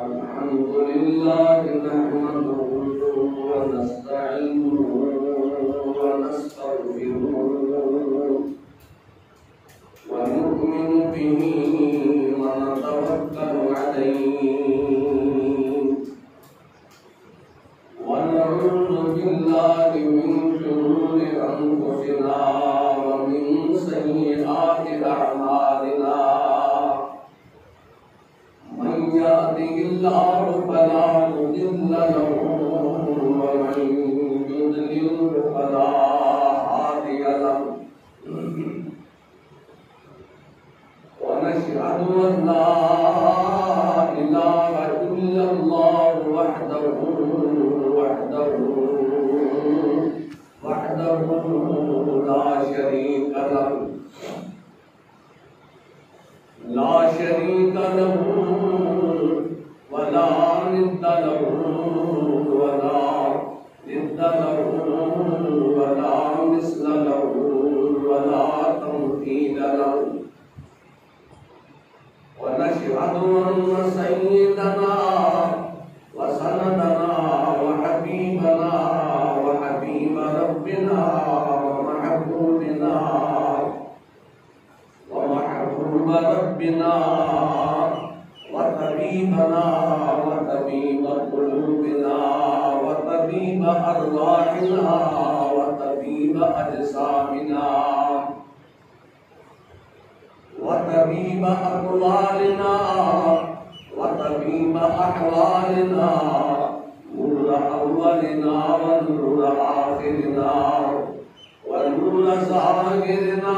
अल्हम्दुलिल्लाह नहमदुहु व नस्तईनुहु व नस्तगफिरुहु व नु'मिनु बिही व नतवक्कलु अलैहि व नऊज़ु बिल्लाहि मिन शुरूरि अंफुसिना व मिन सय्यिआति अअमालिना मन यहदिहिल्लाहु फला मुदिल्ल लहु व मन युद्लिलहु फला हादिय लहु व नशहदु अन ला इलाहा इल्लल्लाह वहदहु ला शरीक लहु वला निद्द लहु वला मिस्ल लहु वला तमथील लहु व नशहदु अन्न सय्यदना व सनदना व हबीबना व हबीब रब्बिना व महबूबना रब्बिना व तबीबना व तबीब कुलूबिना व तबीब अरवाहिना व तबीब अजसामिना व तबीब अक़वालिना व तबीब अहवालिना नूर अव्वलिना व नूर आखिरिना व नूर ज़ाहिरिना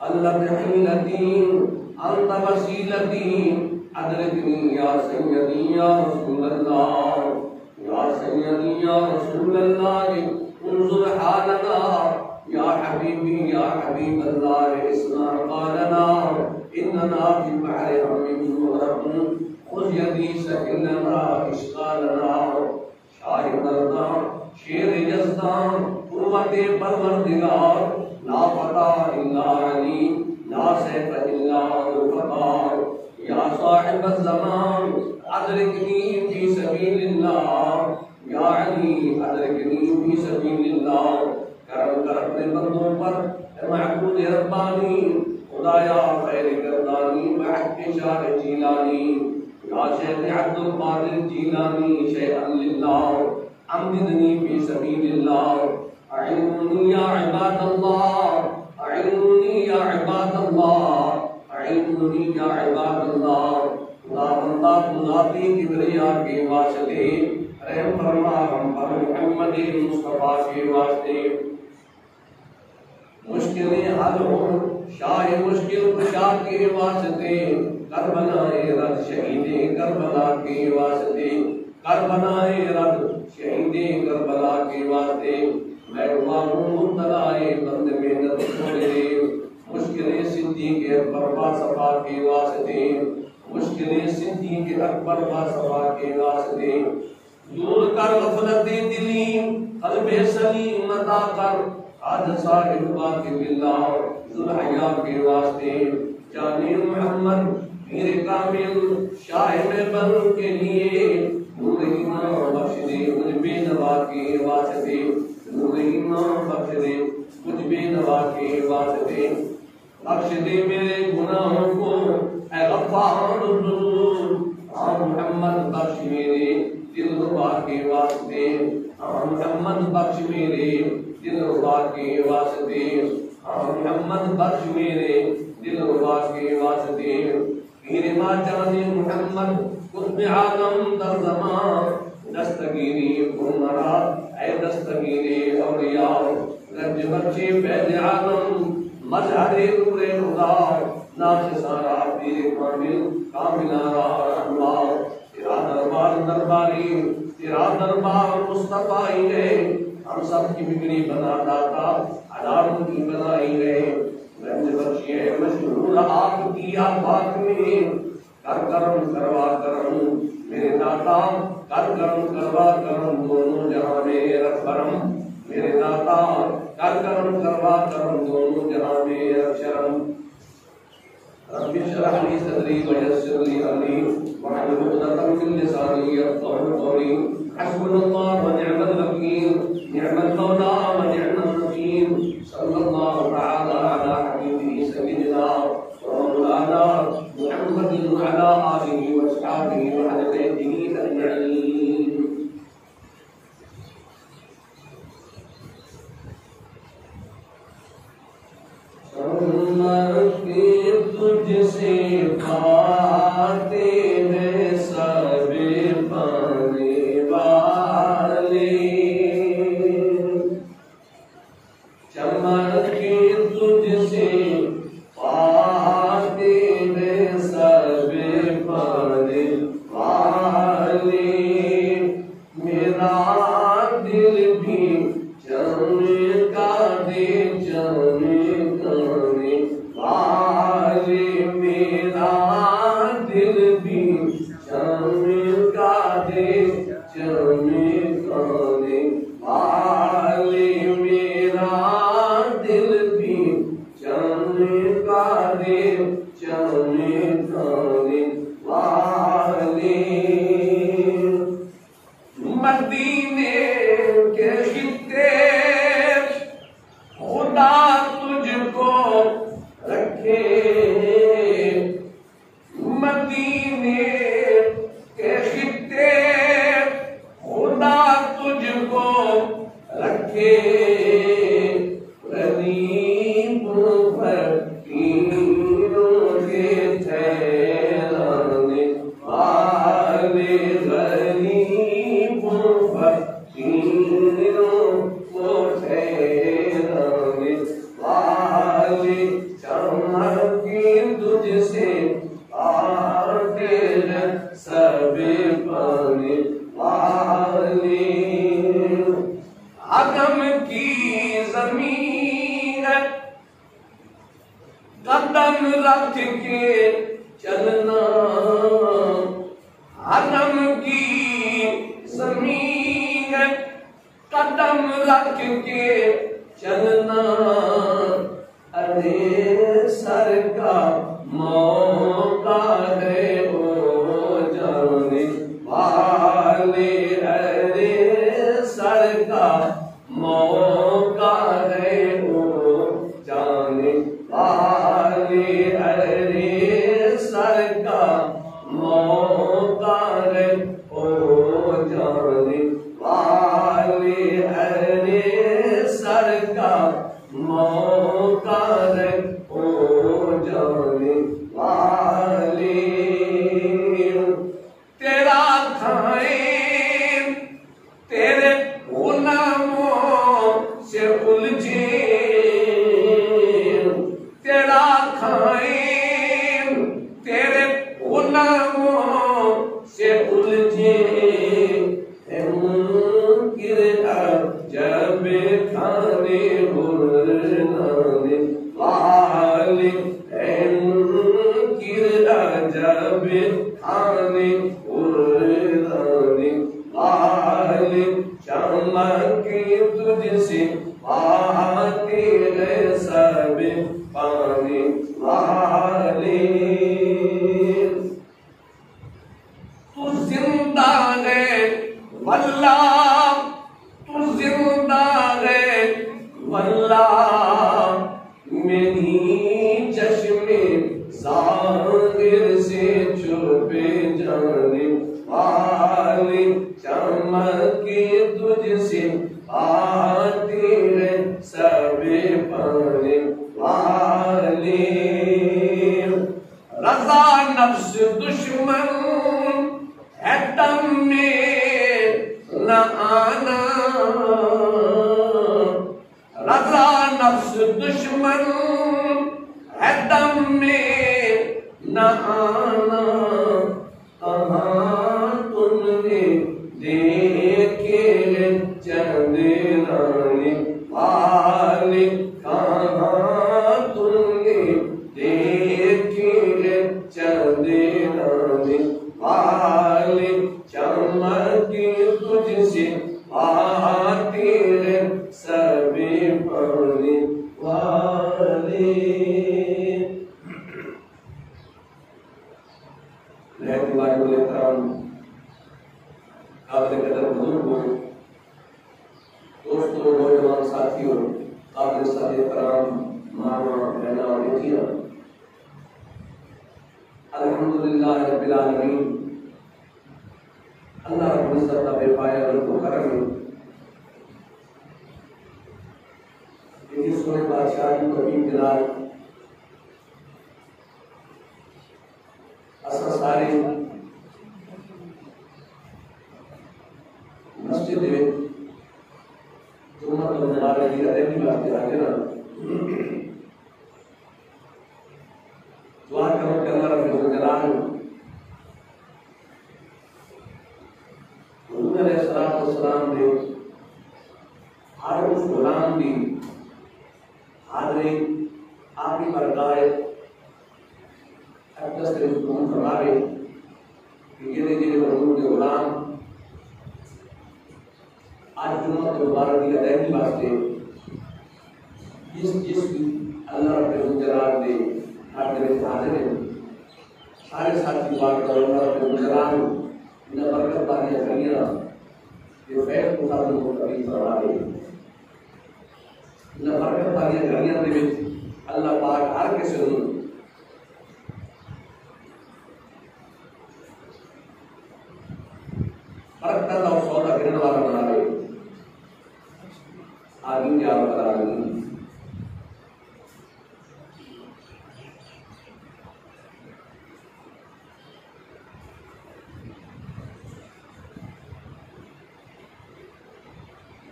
अल्लती अंत वसीलती अदरकनी या सय्यदी या रसूलल्लाह या सय्यदी या रसूलल्लाह उन्जुर हालना या हबीबी या हबीबल्लाह इस्मा क़ालना इन्नना फी बहरि हमीम मुग़रक़ून खुज़ यदी सकिलना इश्क़ालना शाहिदना शेर यज़दान कुव्वते परवरदिगार ला फता इल्ला अली ला सैफ इल्ला ज़ुल्फ़कार या साहिब ज़मान अदरिकनी फी सबीलिल्लाह या अली अदरिकनी फी सबीलिल्लाह। करम कर अपने बंदों पर महबूब रब्बानी खुदाया खैर गर्दानी महक शाह जीलानी या शेख अब्दुल कादिर जीलानी शैअन लिल्लाह अमदिनी फी सबीलिल्लाह। अइनुनी या इबादल्लाह अइनुनी या इबादल्लाह अइनुनी या इबादल्लाह। खुदा बंदा खुदाती किबरिया के वास्ते रहम फरमा हम पर मुहम्मद मुस्तफा के वास्ते। मुश्किलें हल हो शाह मुश्किल कुशा के वास्ते करबलाए रद शहीदे करबला के वास्ते करबलाए रद शहीदे करबला के वास्ते। मैं हुआ हूँ मुब्तलाए बंद मेहनत छोड़ दे मुश्किलें सिद्दीक़ अकबर सफा के वास्ते मुश्किलें सिद्दीक़ अकबर सफा के वास्ते। दूर कर गफलत दिली क़ल्बे सलीम अता कर आज साहिब बाक़ी बिल्लाह ज़ुल हया के वास्ते। जाने मोहम्मद मेरे कामिल शाह में बन के लिए नूर ईमान बख्श दे मुझ बेनवा के वास्ते नूर ईमान बख्श दे मुझ बेनवा के वास्ते। बख्श दे मेरे गुनाहों को ऐ गफ्फार मोहम्मद बख्श मेरे दिलरुबा के वास्ते मोहम्मद बख्श मेरे दिलरुबा के वास्ते मोहम्मद बख्श मेरे दिलरुबा के वास्ते। मेरे माँ जाने मोहम्मद कुत्ब आलम दर ज़मान दस्तगीरी उमरा ऐ दस्तगीरी औलिया रज बख्शे फैज़ आलम मज़हरे नूरे खुदा नाश सारा पीर कामिल कामिलारा अल्लाह। तेरा दरबार दरबारी तेरा दरबार मुस्तफा ही है हम सब की बिगड़ी बना दाता अदारों की बनाई गए। रंज बख्शिए मशहूर आपकी आफाक में कर करम करवा करम मेरे दाता कर करम करवा करम दोनों जहां में रख करम मेरे दाता कर करम करवा करम दोनों जहां में रख शरम। रब्बि इश्रह ली सदरी व यस्सिर ली अमरी वहलुल उक़दतम मिन लिसानी यफ़क़हू क़ौली। हस्बुनल्लाहु व नि'मल वकील नि'मल मौला व नि'मन नसीर। सल्लल्लाहु तआला अला हबीबिही सय्यिदिना व मौलाना मुहम्मदिन व अला आलिहि व अस्हाबिही व अहले बैतिही अजमईन। तुझसे पाते हैं सब पाने वाले चमके तुझसे पाते हैं सब पाने वाले। मेरा दिल भी चमका दे चमकाने वाले मेरा दिल भी चमका दे चमकाने वाले मेरा दिल भी चमका कदम रख के चलना, हरम की जमीन कदम रख के चलना, अरे सर का मौका है ओ जाने वाले, अरे सर का मौका है ओ जाने वाले, अरे सर का मौका है ओ जाने वाले, अरे सर का मौका है ओ जाने वाले। तेरा खाए तेरे गुलामों से उलझे, तेरा खाए तेरे गुलामों से उलझे, जब खाने बुलाने वाले, जब खाने बुलाने वाले, चमके तुझसे आते हैं सब पाने वाले। तू जिंदा है वल्लाह, तू जिंदा है वल्लाह, मेरी चश्मे ज़ाहिर से छुपे जाने वाले, चमके तुझसे आते हैं सब पाने वाले। रज़ा नफ्स दुश्मन है दम में न आना, रज़ा नफ्स दुश्मन है दम में न आना, कहाँ तुमने देखे चंद्राने वाले, कहाँ तुमने देखे चंद्राने वाले, चमके तुझसे आते हैं सब पाने वाले। दोस्तों, नौजवान साथियों, काबिल साहिब-ए-कराम, मामा, बहना और बेटियां, अल्हम्दुलिल्लाह रब्बिल आलमीन, अल्लाह रब्बुल इज्जत का बेपाया करम है। ये सोने बादशाह की कबीर जलाल असा सारे मस्जिद में जुम्मा तो नमाज की अदब की बात करा के ना दुआ करो कि अल्लाह रब्बुल जलाल हुजूर अलैहिस्सलाम ने हर उस गुलाम की हाज़िरी आपकी बरकाए अक़दस के हुक्म फरमावे कि ये हुजूर के गुलाम आज जुम्मा के मुबारक की अदायगी वास्ते जिस अल्लाह रब्बुल जलाल ने हाजिर हैं, सारे साथी दुआ करो अल्लाह रब्बुल जलाल इन बरकत वाली कलियां ये फैल मुताबिक को कभी फरमावे। इन बरकत वाली कलियां दे विच अल्लाह पाक हर किसी को बरकत और सौदा गिरने वाला बनावे। आमीन या रब्बल आलमीन।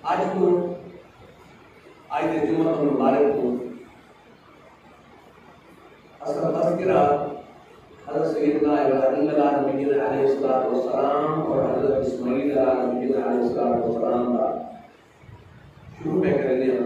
आज को आज के जुम्मा मुबारक को असल तज़किरा हज़रत सय्यदना इब्राहीम अलैहिस्सलाम और हज़रत इस्माईल अलैहिस्सलाम का शुरू में कर दिया।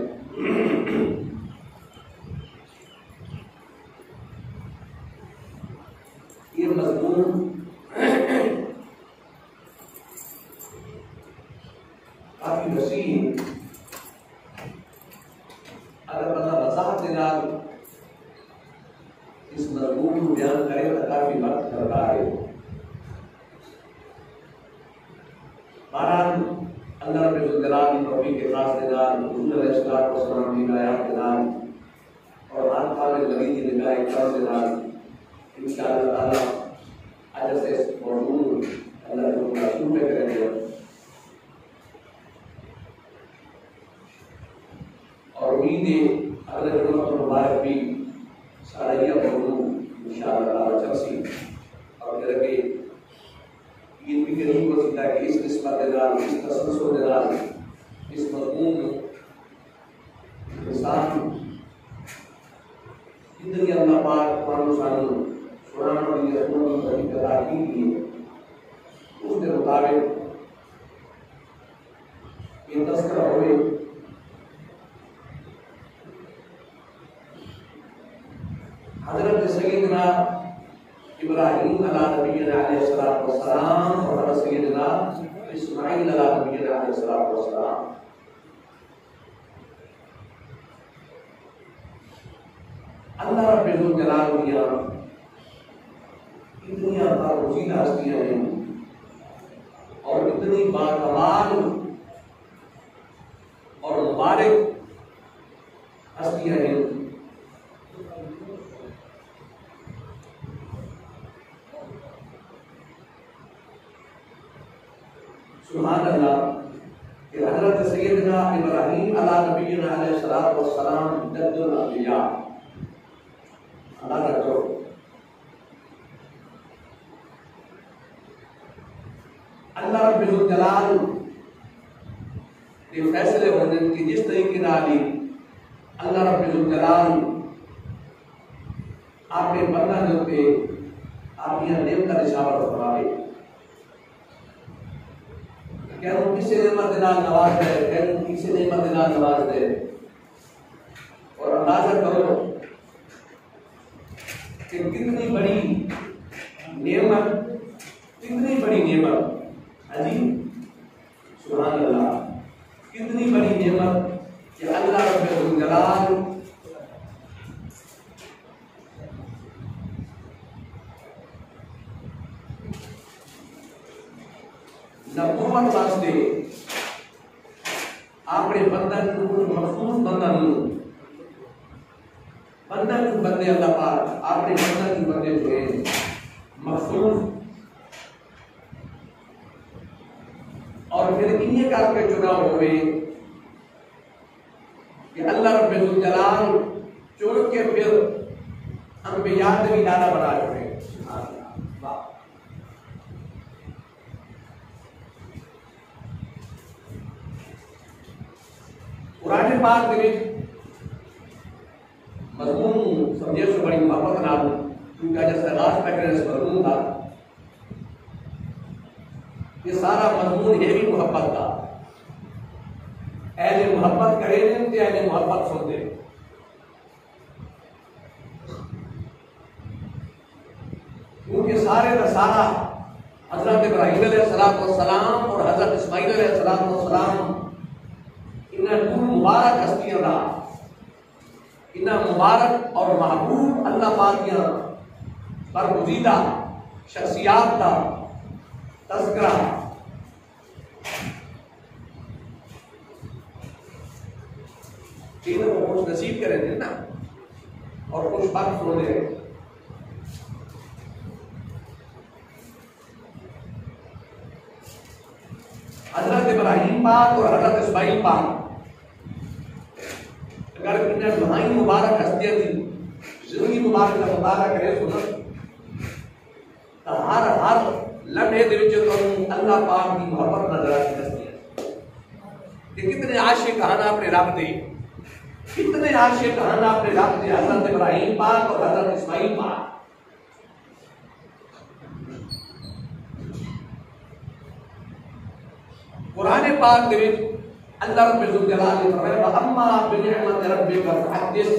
अगर बंदा वजाहत के नाल इस मजमून को बयान करे तो काफी वक्त दरकार है। बहरहाल अल्लाह रब्बुल इज्जत की तौफीक के खास के नाल हुजूर अलैहिस्सलातु वस्सलाम की आयत के नाल और आत्मा में लगी थी निगाह करम के नाल इंशाअल्लाह ताला आज से इस मौजूद अल्लाह के रसूल में करेंगे और उम्मीद है अगले जुम्मत मुबारक भी सारा यह मौजूद इंशाअल्लाह ताला चलसी और फिर के ईद भी करीब हो सकता है कि इस किस्मत के नाल इस तसल्सल के नाल इस मजमून इंसान जिंदगी अल्लाह पाक कुरान सानू सुनाना दी रसूल की तरीके ताकी की उसके मुताबिक ये तस्करा हुए हजरत सैयदना इब्राहीम अला नबीना अलैहिस्सलातु वस्सलाम और हजरत सैयदना इस्माईल अला नबीना अलैहिस्सलातु वस्सलाम अल्लाह रब्बुल जलाल दिया इतनी रोजीला हस्तियां हैं और इतनी बाकमाल और मुबारक हस्तियां हैं सुभान अल्लाह कि हजरत सैयदना इब्राहीम अला नबीना अलैहिस्सलातु वस्सलाम जद्दुल अंबिया अल्लाह रखो अल्लाह रब्बुल जलाल के फैसले होने की जिस तरीके नाली अल्लाह रब्बुल जलाल आपने बंदा जो पे आप यह नेम का निशावर फरमाए क्या वो किसी नेमत नाल नवाज दे क्या वो किसी नेमत नाल नवाज दे और अंदाजा करो कि कितनी बड़ी नेमत अजी सुभान अल्लाह कितनी बड़ी नेमत कि अल्लाह रब्बुल जलाल नबूवत वास्ते आपने बंदन को मखसूस बंदन बंदे अल्लाह पाक आपने बंदन के बंदे हुए मखसूस और फिर इन्हीं का आपके चुनाव हुए कि अल्लाह रब्बुल जलाल चुन के फिर अंबिया भी दादा बना हुए कुरान पाक दे विच मजमून समझे से बड़ी मोहब्बत नाल क्योंकि जैसे लास्ट तक इस मजमून था ये सारा मजमून है भी मोहब्बत का ऐसे मोहब्बत करे ने ऐसे मोहब्बत सुनते क्योंकि सारे का सारा हजरत इब्राहीम अलैहिस्सलाम और हजरत इस्माईल अलैहिस्सलाम मुबारक हस्तियां दा इन्ना मुबारक और महबूब अल्लाह पाक दियां बरगुज़ीदा शख्सियात दा तज़किरा इन्हें वो खुश नसीब करेंगे ना और खुश बख्त होने हजरत इब्राहीम पाक और हजरत इस्माईल पाक अगर इन्हें दुआई मुबारक हस्तियां थी जिंदगी मुबारक का मुताला करे सुनो तो हर लम्हे दे विच अल्लाह पाक की मोहब्बत नजर आती हस्तियां कि कितने आशिक हन अपने रब दे कितने आशिक हन अपने रब दे हजरत इब्राहीम पाक और हजरत इस्माईल पाक कुरान पाक दे विच अल्लाह रब्बुल जलाल ने फरमाया अम्मा बिनिअमत रब्बिका फहदिस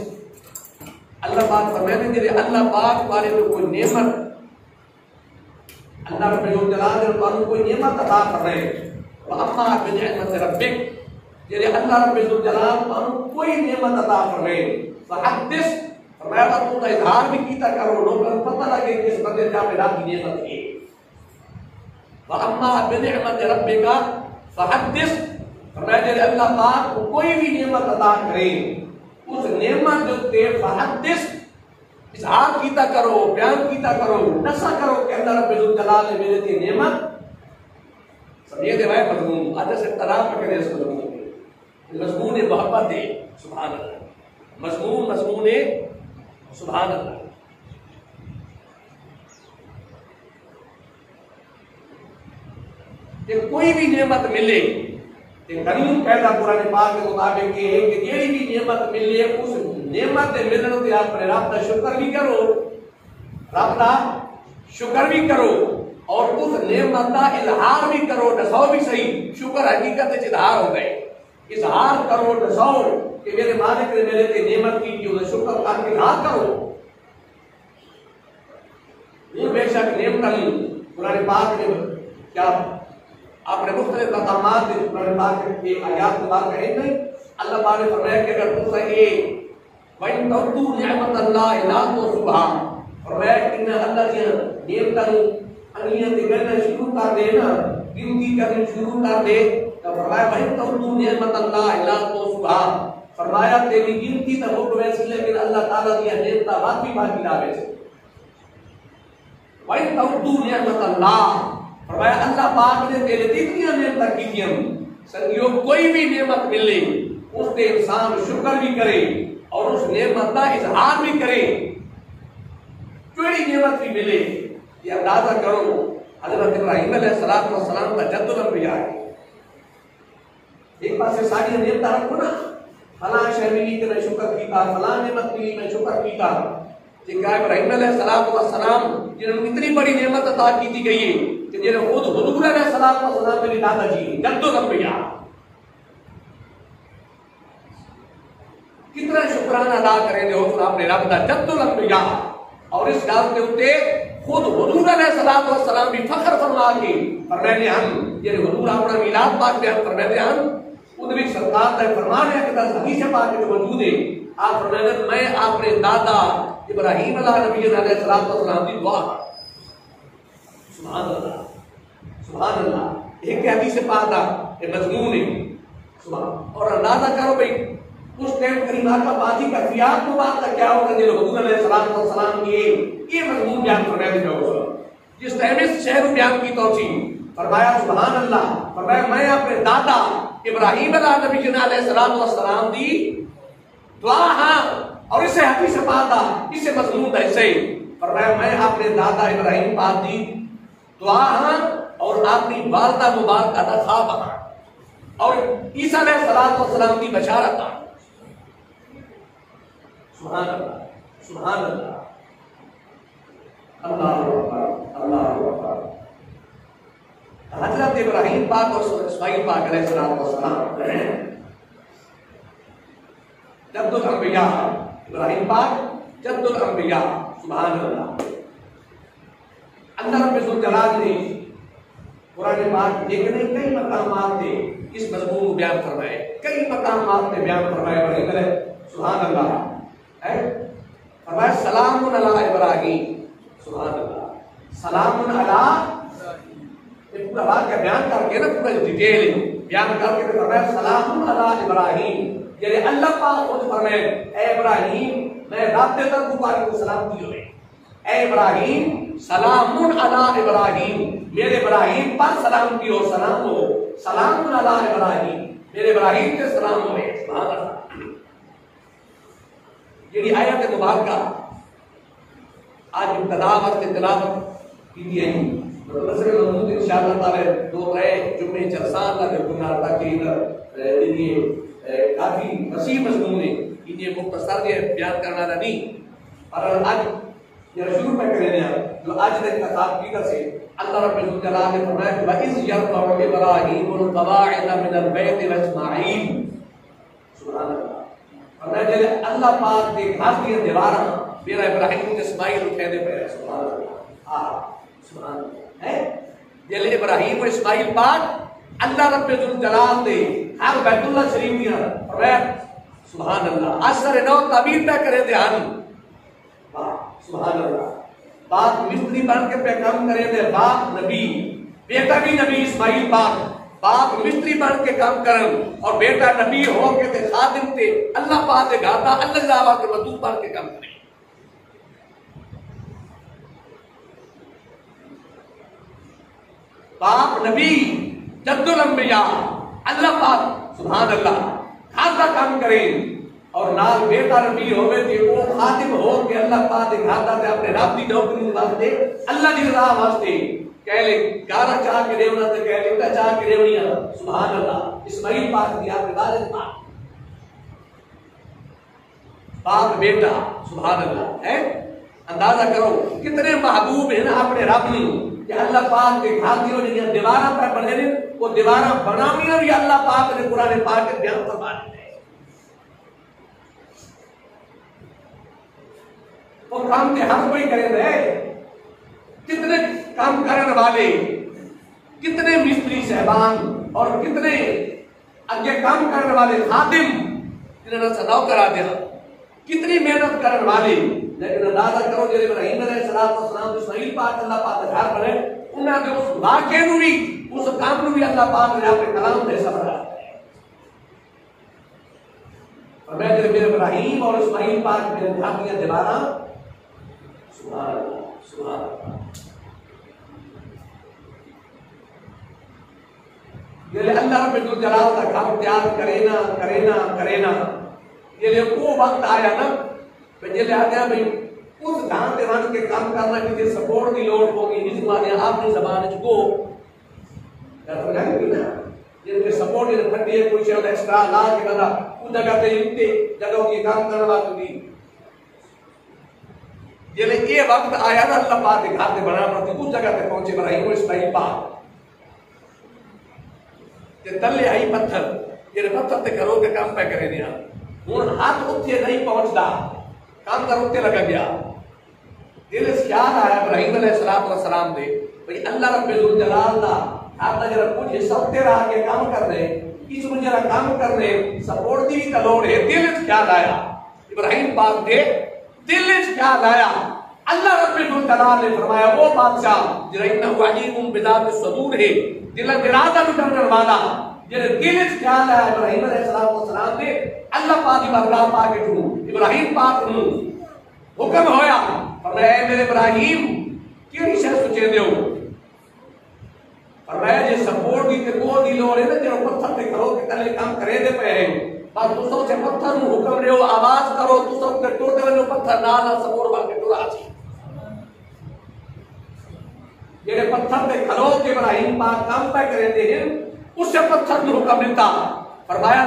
अल्लाह पाक फरमाते हैं अल्लाह पाक वाले को कोई नेमत अल्लाह रब्बुल जलाल ने कोई नेमत अता कर रहे हैं अम्मा बिनिअमत रब्बिक जरे अल्लाह रब्बुल जलाल मानो कोई नेमत अता फरमाए फहदिस फरमाया तू तो इजहार भी कीता करो लोगों को पता लगे कि इस बंदे जा पे रात की नेमत है व अम्मा बिनिअमत रब्बिका फहदिस फरमाया जरे अल्लाह पाक को कोई भी नेमत अता करे उस नेमत जो ते फहदिस इजहार कीता करो बयान कीता करो नशा करो कि अल्लाह रब्बुल जलाल ने मेरे ते नेमत समझे दे भाई मजमून आज से तराफ पकड़े इस मजमून मोहब्बत है सुभान अल्लाह मजमून है सुभान अल्लाह कि कोई भी नेमत मिले कि करीम पैदा कुरान पाक के मुताबिक ये है कि जेड़ी भी नेमत मिले उस नेमत के मिलने ते अपने रब का शुक्र भी करो रब का शुक्र भी करो और उस नेमत का इजहार भी करो दसाओ भी सही शुक्र हकीकत इजहार हो गए इजहार करो दसाओ कि मेरे मालिक ने मेरे पे नेमत की उसे शुक्र का इजहार करो ये बेशक नेमत कुरान पाक ने क्या आपने मुख्तलिफ मकामात कुरान पाक के आयत के बारे में नहीं अल्लाह पाक ने फरमाया कि अगर तुम ये वइन तू निअमत अल्लाह ला तो सुभान फरमाया कि अल्लाह की नेमत अनियत करना शुरू कर देना गिनती करनी शुरू कर दे तो फरमाया भाई तो तू नेमत अल्लाह ला तो सुभान फरमाया तेरी गिनती तो हो वैसे लेकिन अल्लाह ताला की नेमत बाकी लावे से भाई तो तू नेमत अल्लाह फरमाया अल्लाह पाक ने तेरे इतनी नेमत की थी संगियो कोई भी नेमत मिले उससे इंसान शुक्र भी करे और उस नेमत का इजहार भी करे कोई नेमत भी मिले ये अंदाजा करो हजरत इब्राहिम अलैहिस्सलाम का जद्दुल अंबिया है एक पास से सारी नेमत रखो ना फलां शय मिली कि मैं शुक्र कीता फलां नेमत मिली मैं शुक्र कीता जिनका इब्राहिम अलैहिस्सलाम जिन्होंने इतनी बड़ी नेमत अता की थी गई है कि जिन्हें खुद हुजूर अलैहिस्सलाम मेरी दादाजी जद्दुल अंबिया कितना शुक्राना अदा करेंगे हो अपने रब का जद्दुल अंबिया और इस गांव के उत्ते खुद हुजूर अलैहिस्सलाम भी फख्र फरमा के फरमाते हम ये हुजूर अपना मिलाद पाक बयान फरमाते हम खुद भी सरकार का फरमान है कि हदीस पाक में मौजूद है आप फरमाते मैं अपने दादा इब्राहिम अलैहिस्सलाम की दुआ सुभान अल्लाह एक हदीस पाक का ये मजमून है सुभान और अंदाजा करो भाई उस टाइम करीमा का बादी का फियात मुबारक का क्या होगा जो हुजूर अलैहिस्सलाम की ये मजमून बयान फरमाते जाओ जिस टाइम इस शहर बयान की तौसी फरमाया सुभान अल्लाह फरमाया मैं अपने दादा इब्राहिम अलैहिस्सलाम दी दुआ हां और इसे हदीस पाक इसे मजमून है सही फरमाया मैं अपने दादा इब्राहिम पाक दी दुआ हां और अपनी वालिदा मुबारक का ख्वाब हां और ईसा अलैहिस्सलाम की बशारत हां सुभान अल्लाह अल्लाहु अकबर हजरत इब्राहिम पाक और इस्माइल पाक अलैहिस्सलाम जद्दुल अंबिया इब्राहिम पाक जद्दुल अंबिया सुभान अल्लाह अल्लाह रब्बुल जलाल ने कुरान पाक देखने कई मकामात थे इस मजमून को बयान फरमाए कई मकामात में बयान फरमाए इब्राहिम सुभान अल्लाह है फरमाया सलामुन अला इब्राहिम सुभान अल्लाह सलामुन अला ये पूरा बात का बयान करके ना पूरा डिटेल बयान करके तो फरमाया सलामुन अला इब्राहिम यानी अल्लाह पाक खुद फरमाए ए इब्राहिम मैं राब्ते तक तुम्हारे को सलाम दियो ए इब्राहिम सलामुन अला इब्राहिम मेरे इब्राहिम पर सलाम दियो सलाम हो सलामुन अला इब्राहिम मेरे इब्राहिम के सलाम हो सुभान अल्लाह ये आयत मुबारका आज इब्तिदा वक्त तिलावत की है तो नसर महमूद इंशाअल्लाह ताला दो रहे जुम्मे जलसा का गुनाह ताकि ये काफी वसी मजमून है ये मुख्तसर ये बयान करना नहीं और आज ये शुरू में करेंगे जो आज तक का ताकीद से अल्लाह रब्बुल जलाल ने फरमाया कि वइज़ यरफ़अु इब्राहीमुल क़वाइद मिनल बैत व इस्माईल सुभान अल्लाह फरमाया जब अल्लाह पाक के घर की दीवार मेरा इब्राहिम के इस्माईल उठे दे पे सुभान अल्लाह हां सुभान है ये इब्राहिम और इस्माईल पाक अल्लाह रब्बे जुल जलाल दे हर बैतुल्लाह शरीफ दिया फरमाया सुभान अल्लाह असर नौ ताबीर तक करे ध्यान वाह सुभान अल्लाह बाप मिस्त्री बन के पे काम करे दे बाप नबी बेटा भी नबी इस्माइल बाप मिस्त्री बन के काम करन और बेटा नबी हो के ते खादिम ते अल्लाह पाक दे गाता अल्लाह के वतू बन के काम करे बाप नबी जद्दुल अंबिया अल्लाह पाक सुभान अल्लाह खासा काम करे और नाल बेटा नबी होवे ते वो खादिम हो के अल्लाह पाक दे गाता ते अपने रब दी नौकरी वास्ते अल्लाह दी रजा वास्ते कहले गारा चाह के देवना ते कहले उटा चाह के देवनिया सुभान अल्लाह इस्माइल पाक दी आपने वालिद बाप बेटा सुभान अल्लाह है अंदाजा करो कितने महबूब हैं ना अपने रब ने कि अल्लाह पाक के खातियों ने दीवारा पर बने ने वो दीवारा बनामियां भी अल्लाह पाक ने कुरान पाक के बयान फरमा दिए वो काम के हर कोई करे रहे कितने काम करने वाले कितने मिस्त्री सहबान और कितने आगे काम करने वाले खादिम जिन्होंने सदाव करा दिया कितनी मेहनत करने वाले लेकिन अंदाजा करो जब इब्राहिम अलैहिस्सलाम इस्माइल पाक अल्लाह पाक घर बने उन्होंने उस वाक़े नु भी उस काम नु भी अल्लाह पाक ने अपने कलाम में समझा और मैं जब इब्राहिम और इस्माइल पाक के झांकियां दीवाना सुभान अल्लाह सुभान अल्लाह ये अल्लाह रब्बुल जलाल का काम त्याग करे ना ये को वक्त आया ना जे आते हैं भाई उस ध्यान देवान के काम करना कि सपोर्ट की लोड होगी जिस माने आपने जबान को समझाएंगे ना जिनके सपोर्ट ये फंडी है कोई शायद एक्स्ट्रा ला के बना उस जगह पे इतने जगहों की काम करने वाली ये वक्त आया ना अल्लाह पाक के घर बना पड़ती उस जगह पे पहुंचे इब्राहिम और इस्माइल पाक ते तले आई पत्थर ये पत्थर ते करो के काम पे करे दिया हुन हाथ उत्ते नहीं पहुंचदा काम कर उत्ते लगा गया दिल से ख्याल आया इब्राहिम अलैहिस्सलाम दे भाई अल्लाह रब्बुल जलाल दा आपदा जरा कुछ हिस्सा उत्ते रहा के काम कर रहे इस में जरा काम कर रहे सपोर्ट दी भी लोड है दिल से ख्याल आया इब्राहिम पाक दे दिल से ख्याल आया अल्लाह रब्बुल जलाल ने फरमाया वो बादशाह जरा इन्ना वाजीकुम बिदात सदूर है दिल इरादा भी करने वाला जेरे दिल से ख्याल आया इब्राहिम अलैहिस्सलाम ने अल्लाह पाक की बारगाह पाके टू इब्राहिम पाक नु हुक्म होया फरमाया मेरे इब्राहिम केड़ी शय सोचे दियो फरमाया जे सपोर्ट दी ते को दी लोड़ है ना जे पत्थर ते करो के तले काम करे दे पे है पर तुसो से पत्थर नु हुक्म रियो आवाज करो तुसो के टूटे वनो पत्थर ना सपोर्ट बन के टुरा छी जेरे पत्थर ते खलो के इब्राहिम पाक काम पे करे दे उससे पत्थर नु हुक्म देता फरमाया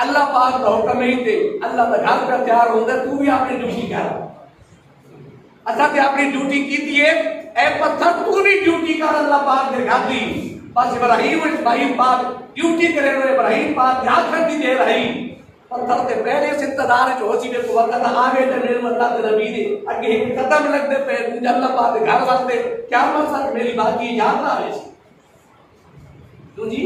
अल्लाह पाक का हुक्म नहीं थे अल्लाह का घर पे तैयार होंगे तू भी अपनी ड्यूटी कर अच्छा ते अपनी ड्यूटी की थी ए पत्थर तू भी ड्यूटी कर अल्लाह पाक ने घर दी बस इब्राहिम और इस्माइल पाक ड्यूटी करे हुए इब्राहिम पाक ध्यान कर दी दे रही पत्थर ते पहले से इंतजार जो होसी में वक्त आवे ते मेरे अल्लाह के नबी दे आगे एक कदम लग दे पे अल्लाह पाक के घर वास्ते क्या मकसद मेरी बात की याद ना आवे तो जी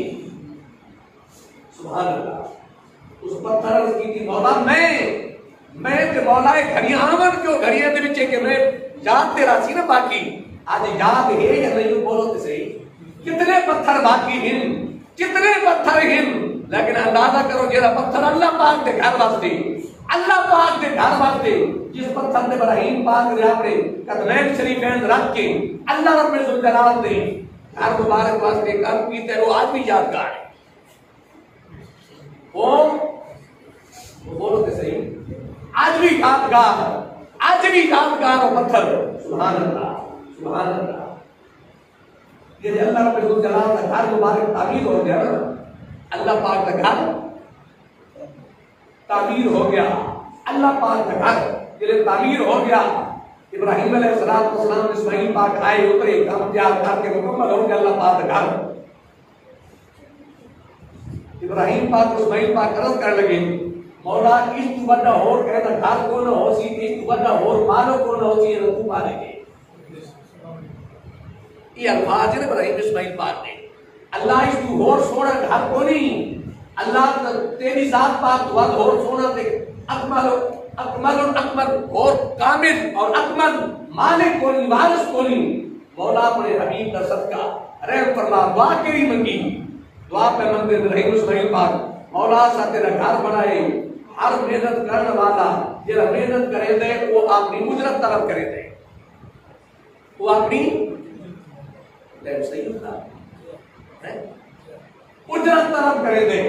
सुभान अल्लाह उस पत्थर की थी मौला मैं ते मौला घड़ियां आवन क्यों घड़ियां दे विच के मैं याद तेरा सी ना बाकी आज याद है या नहीं बोलो तो सही कितने पत्थर बाकी हैं कितने पत्थर हैं लेकिन अंदाजा करो जेरा पत्थर अल्लाह पाक के घर वास्ते जिस पत्थर ने इब्राहिम पाक ने अपने कदमैन शरीफैन रख के अल्लाह रब्बुल जलाल ने घर मुबारक वास्ते काम कीते वो आज भी यादगार है वो बोलो तो सही आज भी यादगार हो पत्थर सुभान अल्लाह ये अल्लाह रब्बुल जलाल का घर मुबारक तामीर हो गया ना अल्लाह पाक का घर तामीर हो गया अल्लाह पाक का घर ये तामीर हो गया इब्राहिम अलैहिस्सलाम इस्माइल पाक आए उतरे काम तैयार करके मुकम्मल हो गया अल्लाह पाक का घर इब्राहिम पाक इस्माइल पाक अर्ज कर लगे मौला इस तू बड़ा और कहता घर को न होसी इस तू बड़ा और मालो को न होसी ये तू मारेंगे ये अल्फाज है इब्राहिम इस्माइल पाक ने अल्लाह इस तू होर सोना घर को नहीं, अल्लाह तेरी जात पाक दुआ होर सोना दे अकमल अकमल अकमल और कामिल और अकमल मालिक को नहीं, वारिस को नहीं। मौला अपने हबीब का सदका रहम फरमा। दुआ केड़ी मंगी, दुआ पे मंगते रही इस्माइल पाक मौला सा तेरा घर बनाए। हर मेहनत करने वाला जेड़ा मेहनत करे दे वो अपनी उजरत तलब करे दे, वो अपनी सही होता है उजरत तलब करे दे।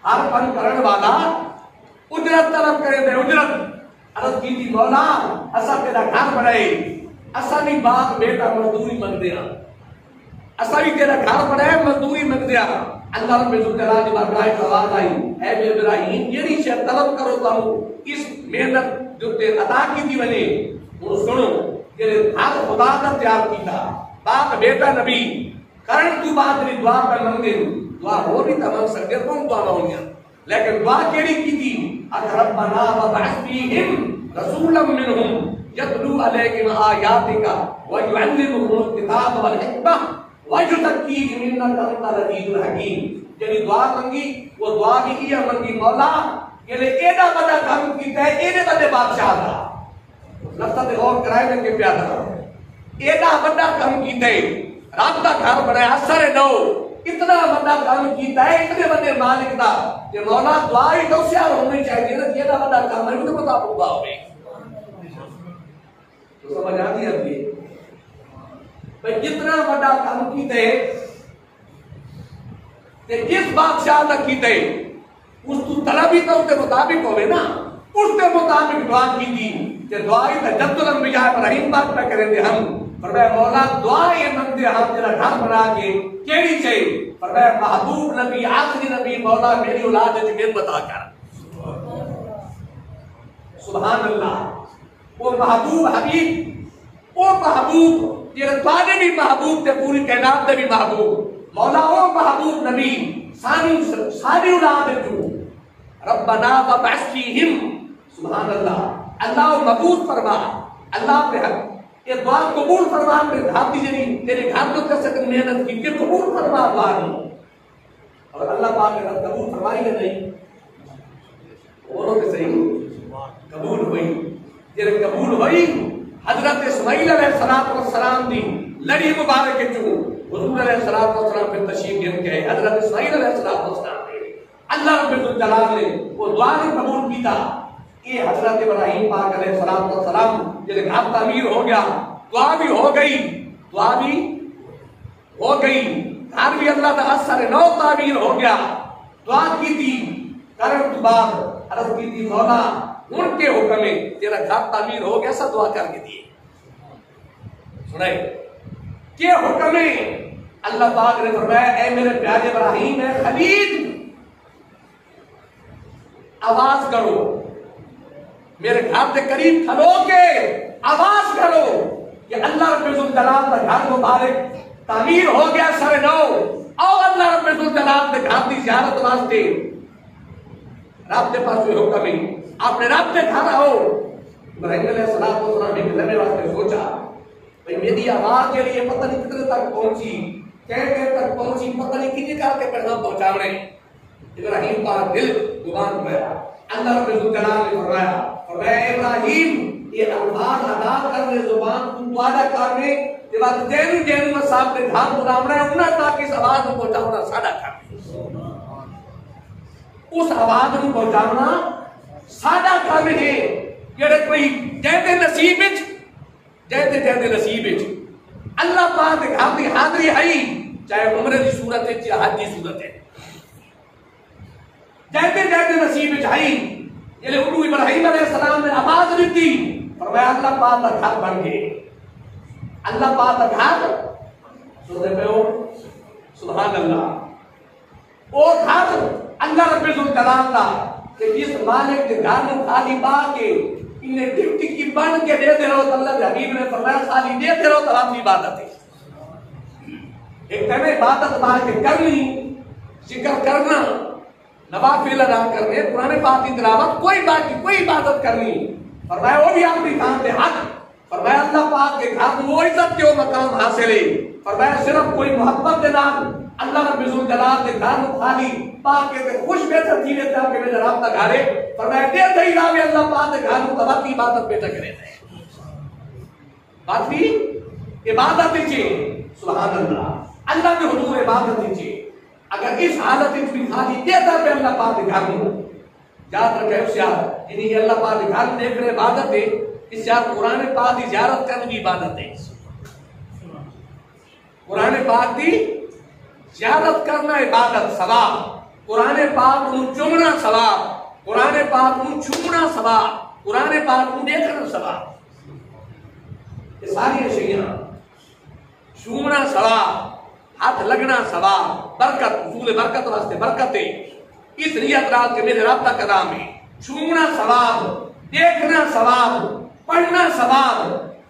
हर फन करने वाला उजरत तलब करे दे, उजरत। अर्ज की थी मौला असा तेरा घर बनाए, असा नहीं बाप बेटा मजदूरी मंगदे आ, असा भी तेरा घर बनाए मजदूरी मंगदे आ। अल्लाह रब्बुल जलाल की बारगाह में आवाज आई, ऐ इब्राहिम जेड़ी शे तलब करो ताऊ इस मेहनत जो ते अदा की थी वने वो सुनो तेरे हाथ खुदा का तैयार कीता बाप बेटा नबी करण तू बात री दुआ पे मंगे दुआ हो भी तमाम सकते कौन दुआ मांगिया, लेकिन दुआ केड़ी की थी रब्बना वबअस फीहिम रसूलन मिनहुम यतलू अलैहिम आयातिका व युअल्लिमुहुमुल किताब वल हिकमह व युज़क्कीहिम इन्नका अंतल अज़ीज़ुल हकीम। जेड़ी दुआ मंगी वो दुआ भी ये मंगी मौला केले एडा बड़ा काम कीता है, एडे बड़े बादशाह दा लफ्ज़ ते गौर कराए ने के प्यारा एडा बड़ा काम कीता है, रब दा घर बनाया असर नो इतना बड़ा काम कीता है, इतने बड़े मालिक दा जे मौला दुआ ही तो होशियार होनी चाहिए ना, जेड़ा बड़ा काम है तो पता पूरा होवे। तो समझ आती है अभी भाई जितना बड़ा काम कीते ते जिस बादशाह दा कीते उस तू तलब ही तो उसके मुताबिक होवे ना, उसके मुताबिक दुआ की थी ते दुआ ही तजद्दुल अंबिया इब्राहिम बात पे करे थे हम फरमाया मौला दुआ ये मंगते हम तेरा घर बना के केड़ी चाहिए, फरमाया महबूब नबी आखिरी नबी मौला मेरी औलाद है जिन्हें बता कर सुभान अल्लाह। वो महबूब हबीब वो महबूब ये ताने भी महबूब थे, पूरी कायनात दे भी महबूब मौला वो महबूब नबी सारी औलाद है तू रब्बना वबअस फीहिम सुभान अल्लाह। अल्लाह मबूस फरमा, अल्लाह पे ये दुआ कबूल फरमा, मेरे धाती जरी तेरे घर तो कर सकते मेहनत की के कबूल फरमा दुआ और अल्लाह पाक ने कबूल फरमाई या नहीं बोलो के सही कबूल हुई। जेरे कबूल हुई हजरत इस्माइल अलैहिस्सलाम दी लड़ी मुबारक के चू हुजूर अलैहिस्सलाम पे तशरीफ लेके गए। हजरत इस्माइल अलैहिस्सलाम अल्लाह रब्बुल जलाल ने वो दुआ ने कबूल कीता। ये हजरत इब्राहिम पाक अलैहिस्सलाम जब घर तामीर हो गया दुआ भी हो गई, दुआ भी हो गई, घर भी अल्लाह का असर नौ तामीर हो गया। दुआ की थी करम के बाद अर्ज की थी मौला उनके हुक्म में तेरा घर तामीर हो गया, सब दुआ करके दिए सुनाए के हुक्म में अल्लाह पाक ने फरमाया ऐ मेरे प्यारे इब्राहिम है खलील आवाज करो मेरे घर के करीब खलो के आवाज करो कि अल्लाह रब्बुल जलाल का घर मुबारक तामीर हो गया सर नौ और अल्लाह रब्बुल जलाल के घर की ज़ियारत वास्ते रब के पास हुक्म है आपने रब के घर आओ। इब्राहिम अलैहिस्सलाम ने मिलने वास्ते सोचा भाई मेरी आवाज के लिए पता नहीं कितने तक पहुंची, कह तक पहुंची, पता नहीं कितने करके पैगाम पहुंचाने। इब्राहिम का दिल जुबान पे अल्लाह रब्बुल जलाल ने फरमाया इब्राहिम ये अल्फाज अदा करने जुबान तुम वादा करने के बाद जैन जैन में साहब ने धाम बुलावना है उन्हें ताकि इस आवाज को पहुंचाना सादा कर उस आवाज को पहुंचाना सादा काम है जेड़े कोई जैसे नसीब विच जैसे नसीब विच अल्लाह पाक दे घर दी हाजरी है चाहे उम्र दी सूरत है चाहे हज दी सूरत है जैसे नसीब विच है ये उन्होंने इब्राहिम अलैहिस्सलाम ने आवाज दी थी फरमाया अल्लाह पाक का घर बन गए, अल्लाह पाक का घर सुनते पे हो सुभान अल्लाह। वो घर अल्लाह रब्बुल जलाल का कि जिस मालिक के घर में खाली बाके इन्हें ड्यूटी की बन के दे रहो तो अल्लाह के हबीब ने फरमाया खाली देते रहो तो आपकी इबादत है। एक कहने इबादत मार के करनी जिक्र करना नवाफिल अदा करने पुराने बात की तिलावत कोई बात की कोई इबादत करनी फरमाया वो भी आपकी काम पे हक। फरमाया अल्लाह पाक के घर में वो इज्जत के वो मकाम हासिल है। फरमाया सिर्फ कोई मोहब्बत के नाम अल्लाह रब्बुल जलाल दे घर खाली पाके ते खुश बैठा थी वेता के मेरा राब्ता घरे फरमाया दे दई रावे अल्लाह पाक दे घर को बाकी इबादत बेटा करे बाकी इबादत जी सुभान अल्लाह अल्लाह के हुजूर इबादत जी अगर इस हालत में भी खाली देता पे अल्लाह पाक दे घर को याद रखे यार इन्हीं अल्लाह पाक दे घर देख रहे इबादत है इस यार कुरान पाक की ज़ियारत करने की इबादत है कुरान पाक की ज़ियारत करना इबादत सवाब कुरान पाक को चुमना सवाब कुरान पाक को छूना सवाब कुरान पाक को देखना सवाब ये सारी शैयां छूना सवाब हाथ लगना सवाब बरकत हुसूल बरकत वास्ते बरकत है इस नियत रात के मेरे राब्ता कलाम में छूना सवाब देखना सवाब पढ़ना सवाब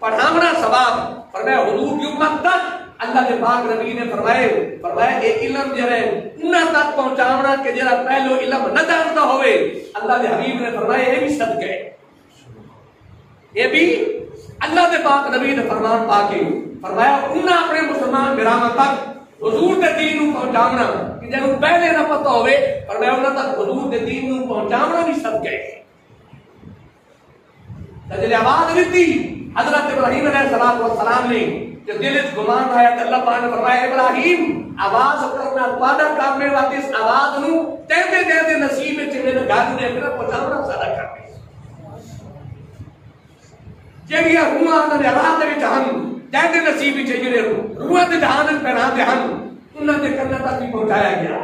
पढ़ाना सवाब फरमाया हुजूर की उम्मत तक अल्लाह के पाक नबी ने फरमाया एक इल्म जरे उन्ना तक पहुंचावना के जरा पहलो इल्म न जानता होवे अल्लाह के हबीब ने फरमाया ये भी सदका है ये भी अल्लाह के पाक नबी ने फरमान पाके फरमाया उन्ना अपने मुसलमान बिरामा तक हुजूर दे दीन नु पहुंचावना कि जनु पहले ना पता होवे फरमाया उन्ना तक हुजूर दे दीन नु पहुंचावना भी सदका है तजले आवाज दी हजरत इब्राहिम अलैहिस्सलाम ने जब दिल में गुमान आया तो अल्लाह पाक ने फरमाया इब्राहिम आवाज करना वादा काम में वादी इस आवाज नु तेरे तेरे नसीब में मेरे घर ने अपना पहुंचावना सारा कर जेड़िया रूहां ने रात विच हन तेरे नसीब में जेड़े रूहां दे जहान पे रात हन उन्हां दे कन्ना तक भी पहुंचाया गया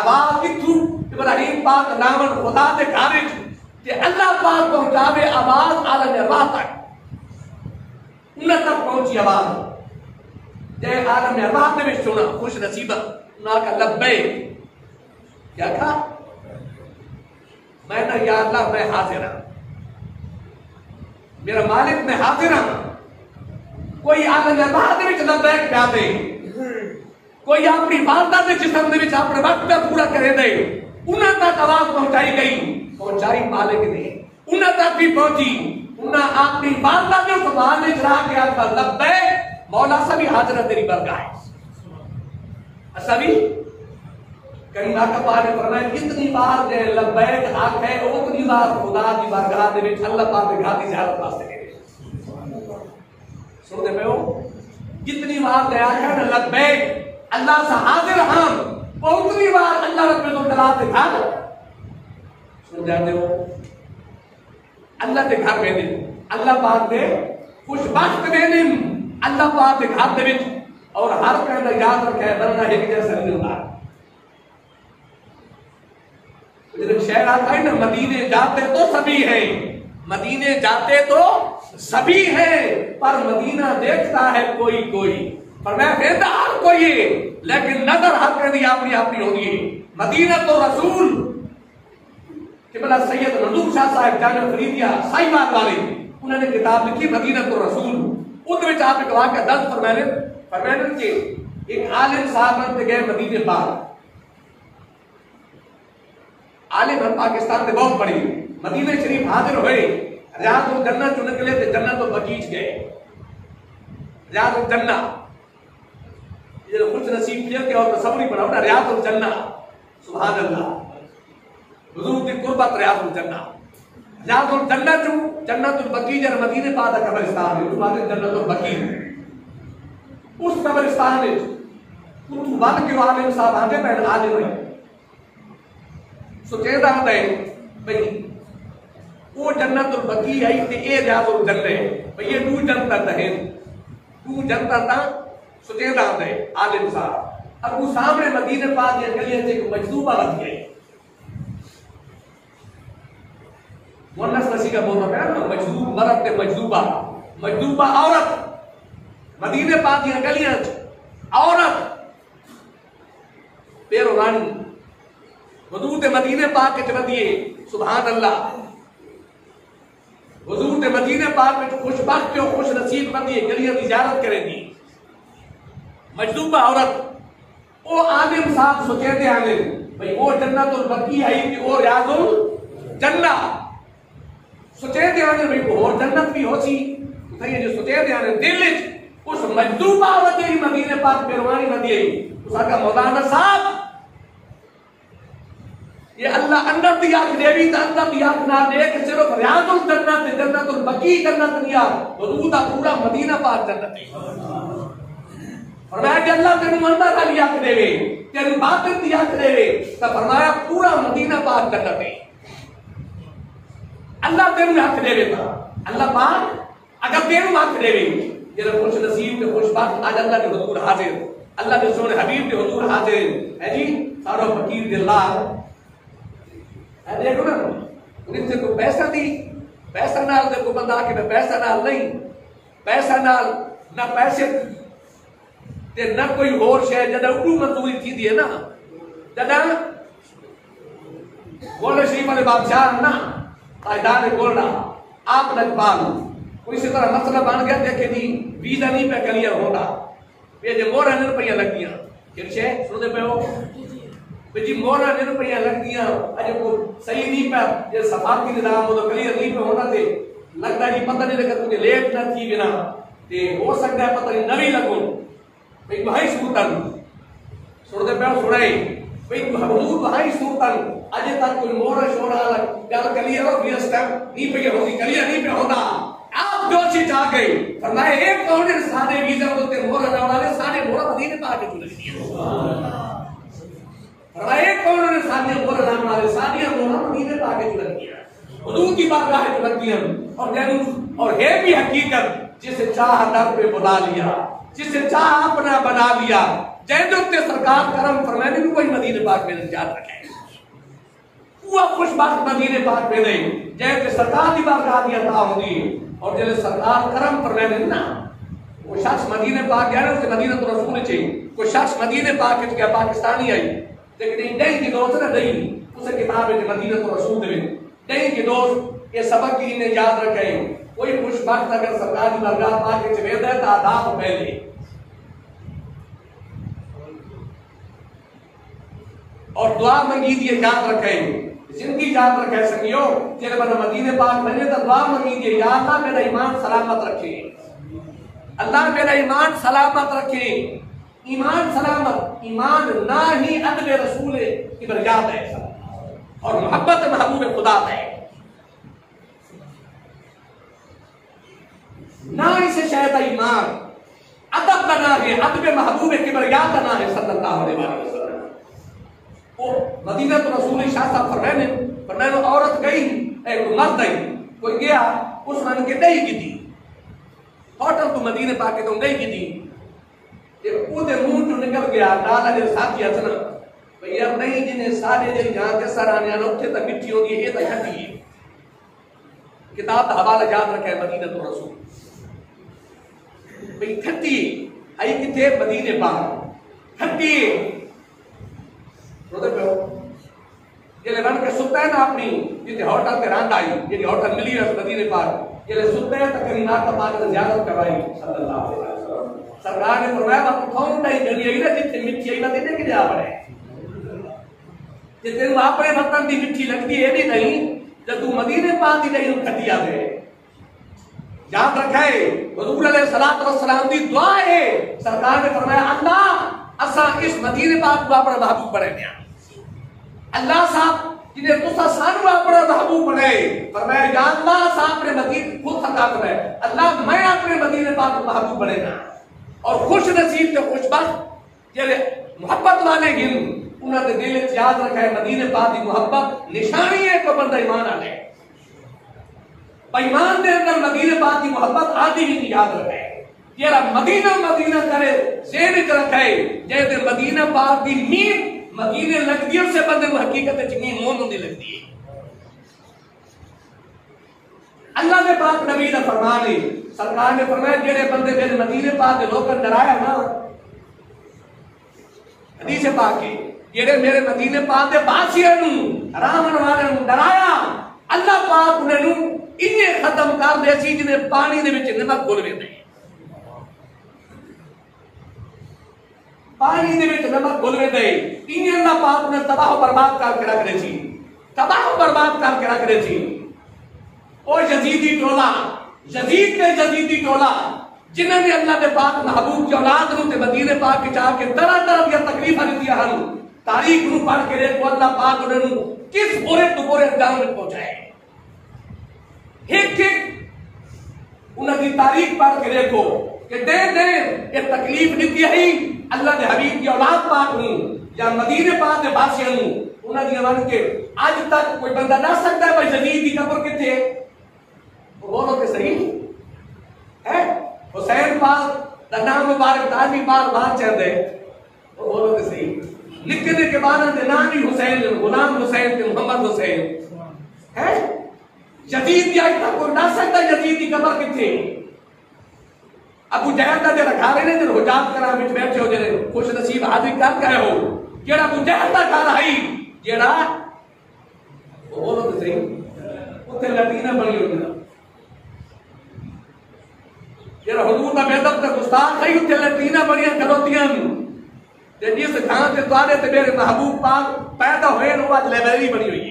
आवाज किथू इब्राहिम पाक नामन खुदा दे घर विच ते अल्लाह पाक पहुंचावे आवाज आलम अरवाह तक उन्हां तक पहुंची आवाज जे आलम अरवाह में सुना खुश नसीबा ना का लब्बे क्या कहा मैं ना या अल्लाह मैं हाजिर हूं मेरा मालिक मैं हाजिर हूं कोई आलम अरवाह में लब्बे क्या दे कोई अपनी वालदा के जिस्म दे विच अपने वक्त पे पूरा करे दे उन्हां तक आवाज पहुंचाई गई पहुंचाई मालिक ने उन्हां तक भी पहुंची उन्हां अपनी वालदा के ज़बान में चढ़ा के आखा लब्बे मौला सा भी हाजिर है तेरी बरगाह सभी कई वाक़ा पाक ने फरमाया कितनी बार जे लब्बैक आखे उतनी बार खुदा की बरगाह दे विच अल्लाह पाक दे घर दी ज़ियारत वास्ते गए सुनते पे हो कितनी बार जे आखे ना लब्बैक अल्लाह सा हाजिर हम उतनी बार अल्लाह रब्बुल जलाल दे घर सुन जाते हो अल्लाह के घर में अल्लाह पाक दे खुशबख्त में अल्लाह पाक के घर दे विच और हर कहना याद रखे वरना एक जैसा नहीं होता जब शहर आता है ना मदीने जाते तो सभी हैं मदीने जाते तो सभी हैं पर मदीना देखता है कोई कोई पर मैं कहता हर कोई है लेकिन नजर हर कहनी अपनी अपनी होगी है मदीना तो रसूल किबला सैयद मंसूर शाह साहब जाने फरीदिया साहिबाद वाले उन्होंने किताब लिखी मदीना तो रसूल उस विच आप एक वाक़या दर्ज फरमाने के एक आलिम साहब गए मदीने पाक आलिम पाकिस्तान में बहुत बड़ी मदीने शरीफ हाजिर हुए रियाजुल जन्नत चुनने के लिए जन्नतुल बकीज गए रियाजुल जन्नत ये खुश नसीब के और तसव्वुर बनाओ ना रियाजुल जन्नत सुभान अल्लाह हुजूर की कुर्बत रियाजुल जन्नत रियाजुल जन्नत जन्नतुल बकीज और मदीने पाक का कब्रिस्तान है उस बात जन्नतुल बकीज उस कब्रिस्तान में कुछ वन के आलिम साहब आगे पहले हाजिर हुए सुचेदा होता है भाई वो जन्नतुल बकी आई ते ए रियाजुल जन्नत भाई ये दू जन्नत है तू जन्नत ता सुचेदा होता है आलिम साहब अब वो सामने मदीने पाक के गलियां से एक मजदूबा बन गई मुन्नस नसी का बोलता है ना मजदूब मर्द ते मजदूबा औरत मदीने पाक की गलियां औरत पेरो रानी हुजूर दे मदीने पाक के दिए सुभान अल्लाह हुजूर दे मदीने पाक में खुशबख्त और खुश नसीब बंदी गलियां की ज़ियारत करेंगी मजदूबा औरत ओ आलिम साहब सोचते आलिम भाई वो जन्नतुल बकी आई कि वो रियाजुल जन्नत सोचते आलिम भाई वो जन्नत भी होसी तो ये जो सोचते आलिम दिल उस मजदूबा औरत की मदीने पाक पेरवानी बंदी आई उसका मौलाना साहब ये अल्लाह अंदर दिया देवी तो अंदर दिया ना देख सिर्फ रियाजुल जन्नत जन्नतुल बकी जन्नत दिया वजूद पूरा मदीना पाक जन्नत है। फरमाया कि अल्लाह तेरे अंदर का लिया देवे तेरी बातें दिया देवे तो फरमाया पूरा मदीना पाक जन्नत है। अल्लाह तेरे हक देवे था अल्लाह पाक अगर तेरे हक देवे तेरे खुश नसीब के खुश बात आज अल्लाह के हुजूर हाजिर अल्लाह के सोने हबीब के हुजूर हाजिर है जी सारो फकीर दिल्लाह देखो ना उन्हें को पैसा दी पैसा नाल देखो बंदा आके पैसा नाल नहीं पैसा नाल ना पैसे ते ना कोई और शय जदा उडू मंजूरी थी दी है ना जदा गोल्ड शरीफ वाले बादशाह ना तायदार गोल्डा आप लजपाल कोई इसी तरह मसला बन गया देखे जी वीजा नहीं पे क्लियर होगा ये जो मोहरा नहीं रुपया लग गया कि शे सुनते पे हो जी मोहरा नहीं रुपया लग गया अजे को सही नहीं पे ये सफारती निजाम हो तो क्लियर नहीं पे होना थे लगता जी पता नहीं लगा तुझे लेट ना थी बिना ते हो सकता है पता नहीं नवी लगो भाई भाई सूतन सुनते पे सुनाई भाई हुजूर भाई सूतन अजे तक कोई मोहरा शोरा गल क्लियर हो गया स्टेप नहीं पे होगी क्लियर नहीं पे होता आप जो चीज आ गई फरमाया एक कौन सारे वीजा होते मोहरा ना वाले सारे मोहरा मदीने पाक के चले गए फरमाया एक कौन सारे मोहरा ना वाले सारे मोहरा मदीने पाक के चले गए हुजूर की बारगाह में लग गए और जरूर और है भी हकीकत जिसे चाह दर पे बुला लिया जिसे चाह अपना बना लिया जैदो ते सरकार करम फरमाने भी कोई मदीने पाक में याद रखे वो खुशबख्त मदीने पाक में नहीं जैसे सरकार की बारगाह दी अता होगी और जैसे सरकार करम फरमाने ना वो शख्स मदीने पाक गया ना उसे मदीना तो रसूल चाहिए कोई शख्स मदीने पाक के क्या पाकिस्तानी आई लेकिन नहीं की दोस्त ना नहीं उसे किताब है मदीना तो रसूल दे नहीं की दोस्त ये सबक की इन्हें याद रखे कोई खुशबख्त अगर सरकार की बारगाह पाक के चले जाए तो आदाब पहले और दुआ मंगी दिए याद रखे जिंदगी याद रखे संगियो जेरे बंदा मदीने पाक बने तो दुआ मंगी दिए या अल्लाह मेरा ईमान सलामत रखे अल्लाह मेरा ईमान सलामत रखे ईमान सलामत ईमान ना ही अदब रसूल की बरकत है और मोहब्बत महबूब खुदा है ना इसे शायद ईमान अदब का ना है अदब महबूब की बरकत ना है सल्लल्लाहु अलैहि वसल्लम वो मदीना तो रसूल शाह साहब फरमाने औरत गई एक मर्द आई कोई गया उस मन के नहीं की थी होटल तो मदीने पाके तो नहीं की थी ये पूरे मुंह तो निकल गया नाला जो साथी हसन भैया नहीं जिन्हें सारे जे जहां के सराने उठे तो मिट्टी होगी ये तो खट्टी है किताब का हवाला याद रखे मदीना तो रसूल भाई खट्टी आई किथे मदीने पाक खट्टी रोते पे ये ले बन के सुते हैं ना अपनी ये होटल पे रांड आई ये होटल मिली है मदीने पाक ये ले सुते हैं तकरीनात का पाक ज़ियारत करवाई सल्लल्लाहु अलैहि वसल्लम सरकार ने फरमाया बात कौन नहीं जली है ना जितनी मिट्टी है ना देने के जा पड़े जितने आपने बर्तन दी मिट्टी लगती है भी नहीं जब तू मदीने पाक दी नहीं खटी आ गए याद रखे हुजूर अलैहिस्सलातु वस्सलाम दी दुआ है सरकार ने फरमाया अल्लाह असा इस मदीने पाक को अपना महबूब बनाया अल्लाह साहब जिन्हें तुसा सानू अपना महबूब बनाए फरमाया या अल्लाह साहब अपने मदीने खुद खता करे अल्लाह मैं अपने मदीने पाक को महबूब बनेगा और खुश नसीब ते खुशबख्त जेरे मोहब्बत वाले गिन उन्होंने दिल में याद रखा है मदीने पाक की मोहब्बत निशानी है को बंदा ईमान आ गए बेईमान दे अंदर मदीने पाक की मोहब्बत आदि ही नहीं याद रखे ये मदीना मदीना करे जेन च रखे जैसे मदीना पाक की नींद मदीने लगती है उससे बंदे को हकीकत च नींद मोन होने लगती है अल्लाह ने पाक नबी ने फरमाया सरकार ने फरमाया जेड़े बंदे मेरे मदीने पाक के लोगों डराया ना हदीस पाक की जेड़े मेरे मदीने पाक के बासियां नु हराम वाले नु डराया अल्लाह पाक उन्हें इन्हें खत्म कर दे सी जिन्हें पानी दे विच नमक घुल वेंदे पानी दे विच नमक घुल वेंदे इन्हें अल्लाह पाक ने तबाह बर्बाद करके रख दे सी तबाह बर्बाद करके रख दे सी ओ यजीदी टोला यजीद के यजीदी टोला जिन्होंने अल्लाह के पाक महबूब की औलाद नूं ते मदीने पाक विच आके तरह तरह दी तकलीफां दित्तियां हन। तारीख नूं पढ़ के देखो अल्लाह पाक उन्हां नूं किस बुरे तो बुरे अंजाम में पहुंचाए। एक एक उन्हां दी तारीख पढ़ के देखो कि दे ये तकलीफ दी है अल्लाह के हबीब की औलाद पाक नूं या मदीने पाक के वासियां नूं उन्हां दी वन के अज तक कोई बंदा दस सकता है भाई यजीद की कब्र किथे है? बोलो तो सही है। हुसैन पाक दा नाम मुबारक ताजी बार बार चलदे, बोलो तो सही। लिखने के बाद दे नाम ही हुसैन, गुलाम हुसैन ते मोहम्मद हुसैन है। यजीद की अज तक कोई दस सकता है यजीद की कब्र किथे? अबू जहल दा जेड़ा घर है ने हुजात करा विच बैठे हो जेड़े खुश नसीब हाजिर कर गए हो जेड़ा अबू जहल दा घर आई जेड़ा बोलो तो सही उत्थे लटीना बनी हुई है। जेड़ा हुजूर दा बेदब दा गुस्ताख है उत्थे लटीना बनियां खलोतियां ते जिस थां ते तुहाडे ते मेरे महबूब पाक पैदा होए नो आज लाइब्रेरी बनी हुई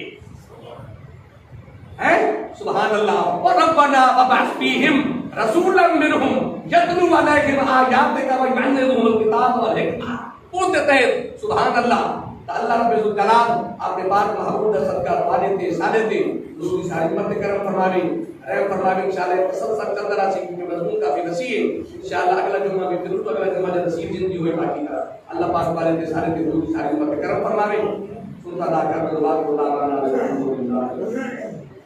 है। सुभान अल्लाह। व रब्बना वबअस फीहिम रसूलन मिनहुम यतलू अलैहिम आयातिका व युअल्लिमुहुल किताब वल हिकमा। पूछते तहत सुभान अल्लाह अल्लाह रब्बुल जलाल अपने पाक महबूब दा सदका वाले ते साले ते दूसरी सारी मत करम फरमावे रहम फरमावे इंशाअल्लाह। सब सब चलता रहा कि मजमून काफी वसी है इंशाअल्लाह। अगला जुम्मा भी जरूर अगला जुम्मा जब नसीब जिंदगी होए बाकी का अल्लाह पाक वाले ते सारे ते दूसरी सारी मत करम फरमावे। सुनता दा कर अल्लाह अल्हम्दुलिल्लाह।